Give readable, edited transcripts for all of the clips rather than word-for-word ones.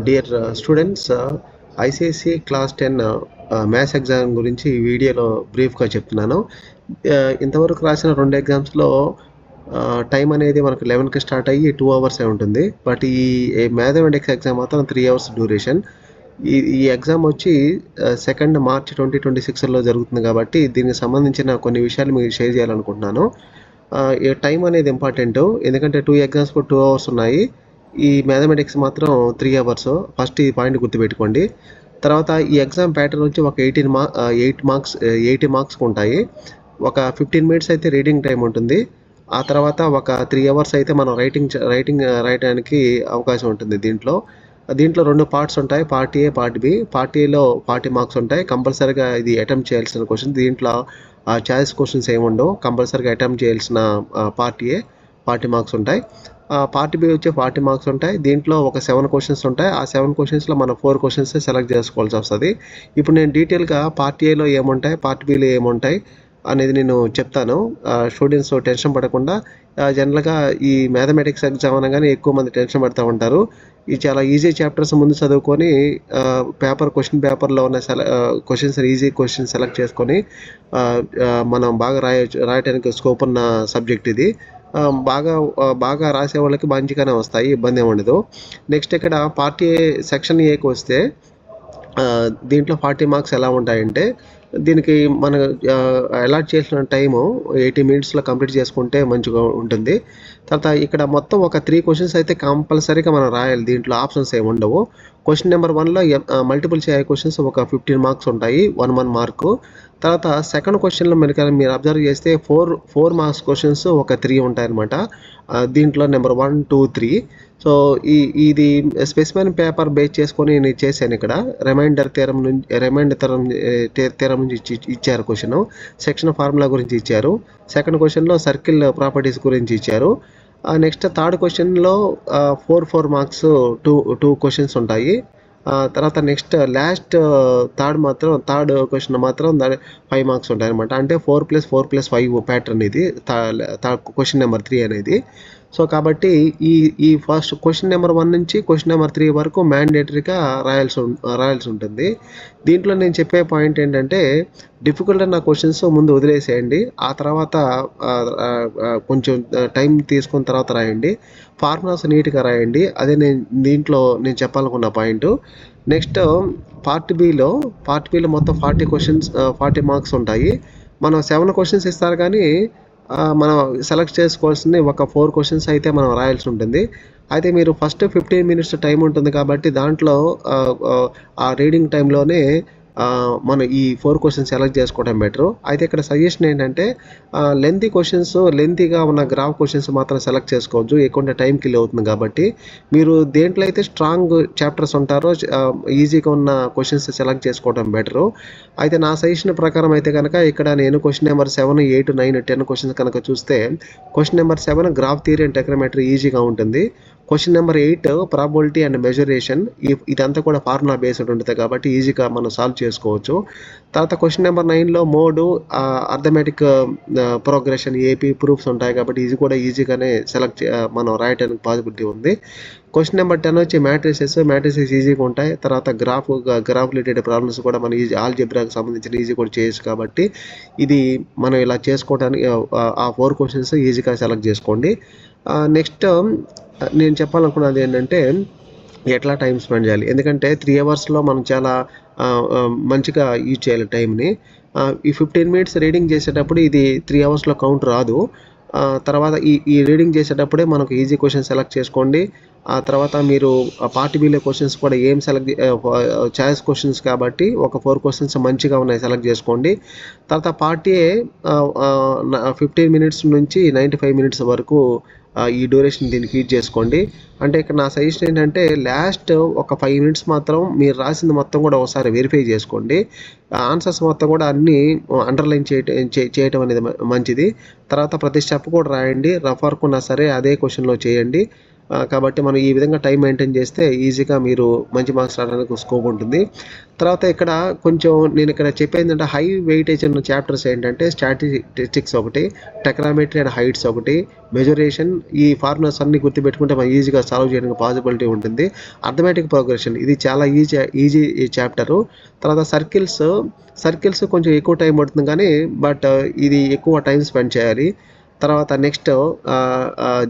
Dear students, ICSE class 10 maths exam గురించి ఈ వీడియోలో బ్రీఫ్గా చెప్తున్నాను. ఇంతవరకు రాసిన 2 ఎగ్జామ్స్లో టైం అనేది మనకు 11కి స్టార్ట్ అయ్యి 2 అవర్సే ఉంటుంది. బట్ ఈ మ్యాథమెటిక్స్ ఎగ్జామ్ మాత్రం 3 అవర్స్ డ్యూరేషన్. ఈ ఎగ్జామ్ వచ్చి 2 మార్చ్ 2026లో జరుగుతుంది కాబట్టి దీనికి సంబంధించిన కొన్ని విషయాలు మీకు షేర్ చేయాలనుకుంటున్నాను. టైం అనేది ఇంపార్టెంట్, ఎందుకంటే 2 ఎగ్జామ్స్కు 2 అవర్స్ ఉన్నాయి. ఈ మ్యాథమెటిక్స్ మాత్రం 3 అవర్స్. ఫస్ట్ ఈ పాయింట్ గుర్తుపెట్టుకోండి. తర్వాత ఈ ఎగ్జామ్ ప్యాటర్న్ వచ్చి ఒక 80 మార్క్స్కి ఉంటాయి. ఒక 15 మినిట్స్ అయితే రీడింగ్ టైం ఉంటుంది. ఆ తర్వాత ఒక 3 అవర్స్ అయితే మనం రైటింగ్ రాయడానికి అవకాశం ఉంటుంది. దీంట్లో 2 పార్ట్స్ ఉంటాయి, part A, part B. Part ఏలో 40 మార్క్స్ ఉంటాయి. కంపల్సరీగా ఇది అటెంప్ట్ చేయాల్సిన క్వశ్చన్. దీంట్లో చాయిస్ క్వశ్చన్స్ ఏమి ఉండవు. కంపల్సరీగా అటెంప్ట్ చేయాల్సిన పార్ట్ ఏ 40 మార్క్స్ ఉంటాయి. పార్ట్ బి వచ్చి 40 మార్క్స్ ఉంటాయి. దీంట్లో ఒక 7 క్వశ్చన్స్ ఉంటాయి. ఆ 7 క్వశ్చన్స్లో మనం 4 క్వశ్చన్స్ సెలెక్ట్ చేసుకోవాల్సి వస్తుంది. ఇప్పుడు నేను డీటెయిల్గా పార్ట్ ఏలో ఏముంటాయి, పార్ట్ బిలో ఏముంటాయి అనేది నేను చెప్తాను. స్టూడెంట్స్ టెన్షన్ పడకుండా. జనరల్గా ఈ మ్యాథమెటిక్స్ ఎగ్జామ్ అనగానే ఎక్కువ మంది టెన్షన్ పడుతూ ఉంటారు. ఈ చాలా ఈజీ చాప్టర్స్ ముందు చదువుకొని క్వశ్చన్ పేపర్లో ఉన్న క్వశ్చన్స్ ఈజీ క్వశ్చన్స్ సెలెక్ట్ చేసుకొని మనం బాగా రాయటానికి స్కోప్ ఉన్న సబ్జెక్ట్ ఇది. బాగా రాసే వాళ్ళకి మంచిగానే వస్తాయి, ఇబ్బంది ఏమి ఉండదు. నెక్స్ట్ ఇక్కడ పార్ట్ ఏ సెక్షన్ ఏకి వస్తే దీంట్లో 40 మార్క్స్ ఎలా ఉంటాయంటే, దీనికి మన అలాట్ చేసిన టైము 80 మినిట్స్లో కంప్లీట్ చేసుకుంటే మంచిగా ఉంటుంది. తర్వాత ఇక్కడ మొత్తం ఒక 3 క్వశ్చన్స్ అయితే కంపల్సరీగా మనం రాయాలి. దీంట్లో ఆప్షన్స్ ఏమి ఉండవు. క్వశ్చన్ నెంబర్ 1లో మల్టిపుల్ చాయిస్ క్వశ్చన్స్ ఒక 15 మార్క్స్ ఉంటాయి, 1 మార్కు. తర్వాత సెకండ్ క్వశ్చన్లో మీరు అబ్జర్వ్ చేస్తే 4 మార్క్స్ క్వశ్చన్స్ ఒక 3 ఉంటాయన్నమాట. దీంట్లో నెంబర్ 1, 2, 3. సో ఇది స్పెసిఫైన్ పేపర్ బేస్ చేసుకొని నేను చేశాను. ఇక్కడ రిమైండర్ థీరం నుంచి ఇచ్చారు క్వశ్చన్. సెక్షన్ ఫార్ములా గురించి ఇచ్చారు. సెకండ్ క్వశ్చన్లో సర్కిల్ ప్రాపర్టీస్ గురించి ఇచ్చారు. నెక్స్ట్ థర్డ్ క్వశ్చన్లో 4 మార్క్స్ 2 క్వశ్చన్స్ ఉంటాయి. తర్వాత నెక్స్ట్ లాస్ట్ థర్డ్ క్వశ్చన్ మాత్రం 5 మార్క్స్ ఉంటాయి అనమాట. అంటే 4+4+5 ప్యాటర్న్ ఇది క్వశ్చన్ నెంబర్ 3 అనేది. సో కాబట్టి ఈ ఫస్ట్ క్వశ్చన్ నెంబర్ 1 నుంచి క్వశ్చన్ నెంబర్ 3 వరకు మ్యాండేటరీగా రాయాల్సి ఉంటుంది. దీంట్లో నేను చెప్పే పాయింట్ ఏంటంటే, డిఫికల్ట్ అన్న క్వశ్చన్స్ ముందు వదిలేసేయండి. ఆ తర్వాత కొంచెం టైం తీసుకున్న తర్వాత రాయండి. ఫార్ములాస్ నీట్గా రాయండి. అదే దీంట్లో నేను చెప్పాలనుకున్న పాయింట్. నెక్స్ట్ పార్ట్ బిలో మొత్తం 40 మార్క్స్ ఉంటాయి. మనం 7 క్వశ్చన్స్ ఇస్తారు, కానీ మనం సెలెక్ట్ చేసుకోవాల్సింది ఒక 4 క్వశ్చన్స్ అయితే మనం రాయాల్సి ఉంటుంది. అయితే మీరు ఫస్ట్ 15 మినిట్స్ టైం ఉంటుంది కాబట్టి దాంట్లో ఆ రీడింగ్ టైంలోనే మనం ఈ 4 క్వశ్చన్స్ సెలెక్ట్ చేసుకోవడం బెటరు. అయితే ఇక్కడ సజెషన్ ఏంటంటే, లెంతీగా ఉన్న గ్రాఫ్ క్వశ్చన్స్ మాత్రం సెలెక్ట్ చేసుకోవచ్చు, ఎక్కువ టైం కిల్ అవుతుంది కాబట్టి. మీరు దేంట్లో అయితే స్ట్రాంగ్ చాప్టర్స్ ఉంటారో ఈజీగా ఉన్న క్వశ్చన్స్ సెలెక్ట్ చేసుకోవడం బెటరు. అయితే నా సజెషన్ ప్రకారం అయితే కనుక ఇక్కడ నేను క్వశ్చన్ నెంబర్ 7, 8, 9, 10 క్వశ్చన్స్ కనుక చూస్తే, question number 7 graph theory and trigonometry ఈజీగా ఉంటుంది. క్వశ్చన్ నెంబర్ 8 ప్రాబబిలిటీ అండ్ మెజరేషన్, ఇదంతా కూడా ఫార్ములా బేస్డ్ ఉంటుంది కాబట్టి ఈజీగా మనం సాల్వ్ చేసుకోవచ్చు. తర్వాత క్వశ్చన్ నెంబర్ 9లో mode, arithmetic progression, AP proofs ఉంటాయి కాబట్టి ఇది కూడా ఈజీగానే మనం రాయడానికి పాసిబిలిటీ ఉంది. క్వశ్చన్ నెంబర్ 10 వచ్చి మ్యాట్రిసెస్ ఈజీగా ఉంటాయి. తర్వాత గ్రాఫ్ రిలేటెడ్ ప్రాబ్లమ్స్ కూడా మనం ఆల్జీబ్రాకి సంబంధించిన ఈజీ కూడా చేయొచ్చు కాబట్టి ఇది మనం ఇలా చేసుకోవడానికి ఆ 4 క్వశ్చన్స్ ఈజీగా సెలెక్ట్ చేసుకోండి. నెక్స్ట్ నేను చెప్పాలనుకున్నది ఏంటంటే, ఎట్లా టైం స్పెండ్ చేయాలి. ఎందుకంటే 3 అవర్స్లో మనం చాలా మంచిగా యూజ్ చేయాలి టైంని. ఈ 15 మినిట్స్ రీడింగ్ చేసేటప్పుడు ఇది 3 అవర్స్లో కౌంట్ రాదు. తర్వాత ఈ రీడింగ్ చేసేటప్పుడే మనకు ఈజీ క్వశ్చన్ సెలెక్ట్ చేసుకోండి. ఆ తర్వాత మీరు పార్ట్ బిలో క్వశ్చన్స్ కూడా చాయిస్ క్వశ్చన్స్ కాబట్టి ఒక 4 క్వశ్చన్స్ మంచిగా ఉన్నాయి సెలెక్ట్ చేసుకోండి. తర్వాత పార్ట్ ఏ 15 మినిట్స్ నుంచి 95 మినిట్స్ వరకు ఈ డ్యూరేషన్ దీనికి యూజ్ చేసుకోండి. అంటే ఇక్కడ నా సజెషన్ ఏంటంటే, లాస్ట్ ఒక 5 మినిట్స్ మాత్రం మీరు రాసింది మొత్తం కూడా ఒకసారి వెరిఫై చేసుకోండి. ఆన్సర్స్ మొత్తం కూడా అన్నీ అండర్లైన్ చేయటం అనేది మంచిది. తర్వాత ప్రతి స్టెప్ కూడా రాయండి. రఫ్ వర్క్ ఉన్నా సరే అదే క్వశ్చన్లో చేయండి. కాబట్టి మనం ఈ విధంగా టైం మెయింటైన్ చేస్తే ఈజీగా మీరు మంచి మార్క్స్ రావడానికి స్కోప్ ఉంటుంది. తర్వాత ఇక్కడ కొంచెం నేను ఇక్కడ చెప్పేందంటే హై వెయిటేజ్ ఉన్న చాప్టర్స్ ఏంటంటే స్టాటిస్టిక్స్ ఒకటి, టెక్నామెట్రీ అండ్ హైట్స్ ఒకటి, మెజరేషన్. ఈ ఫార్ములాస్ అన్ని గుర్తుపెట్టుకుంటే మనం ఈజీగా సాల్వ్ చేయడానికి పాసిబిలిటీ ఉంటుంది. అర్థమెటిక్ ప్రోగ్రెషన్ ఇది చాలా ఈజీ చాప్టరు. తర్వాత సర్కిల్స్ కొంచెం ఎక్కువ టైం పడుతుంది కానీ బట్ ఇది ఎక్కువ టైం స్పెండ్ చేయాలి. తర్వాత నెక్స్ట్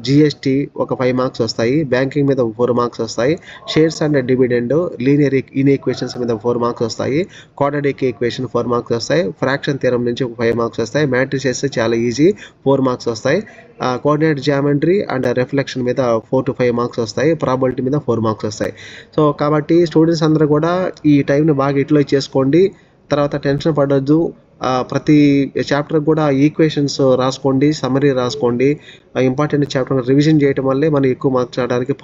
జిఎస్టీ ఒక 5 మార్క్స్ వస్తాయి, బ్యాంకింగ్ మీద 4 మార్క్స్ వస్తాయి, shares and dividend, linear equations మీద 4 మార్క్స్ వస్తాయి, క్వాడ్రాటిక్ ఈక్వేషన్ 4 మార్క్స్ వస్తాయి, ఫ్రాక్షన్ థియరం నుంచి ఒక 5 మార్క్స్ వస్తాయి, మ్యాట్రిసెస్ చాలా ఈజీ 4 మార్క్స్ వస్తాయి, కోఆర్డినేట్ జామెట్రీ అండ్ రిఫ్లెక్షన్ మీద 4 to 5 మార్క్స్ వస్తాయి, ప్రాబిలిటీ మీద 4 మార్క్స్ వస్తాయి. సో కాబట్టి స్టూడెంట్స్ అందరూ కూడా ఈ టైంని బాగా యూటిలైజ్ చేసుకోండి. తర్వాత టెన్షన్ పడొద్దు. ప్రతి చాప్టర్ కూడా ఈక్వేషన్స్ రాసుకోండి, సమ్మరీ రాసుకోండి. ఇంపార్టెంట్ చాప్టర్ రివిజన్ చేయడం వల్లే మనం ఎక్కువ మార్క్స్ రావడానికి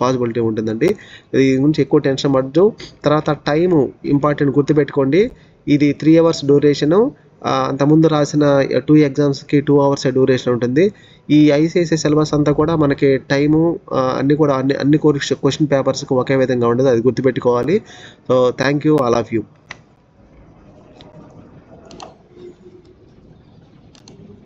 పాసిబిలిటీ ఉంటుందండి. దీని గురించి ఎక్కువ టెన్షన్ పడద్దు. తర్వాత టైము ఇంపార్టెంట్ గుర్తుపెట్టుకోండి. ఇది 3 hours డ్యూరేషను. అంతకుముందు రాసిన 2 ఎగ్జామ్స్కి 2 hours డ్యూరేషన్ ఉంటుంది. ఈ ఐసిఐసిఐ సిలబస్ అంతా కూడా మనకి టైము అన్ని కూడా అన్ని క్వశ్చన్ పేపర్స్కి ఒకే విధంగా ఉండదు, అది గుర్తుపెట్టుకోవాలి. So thank you all of you.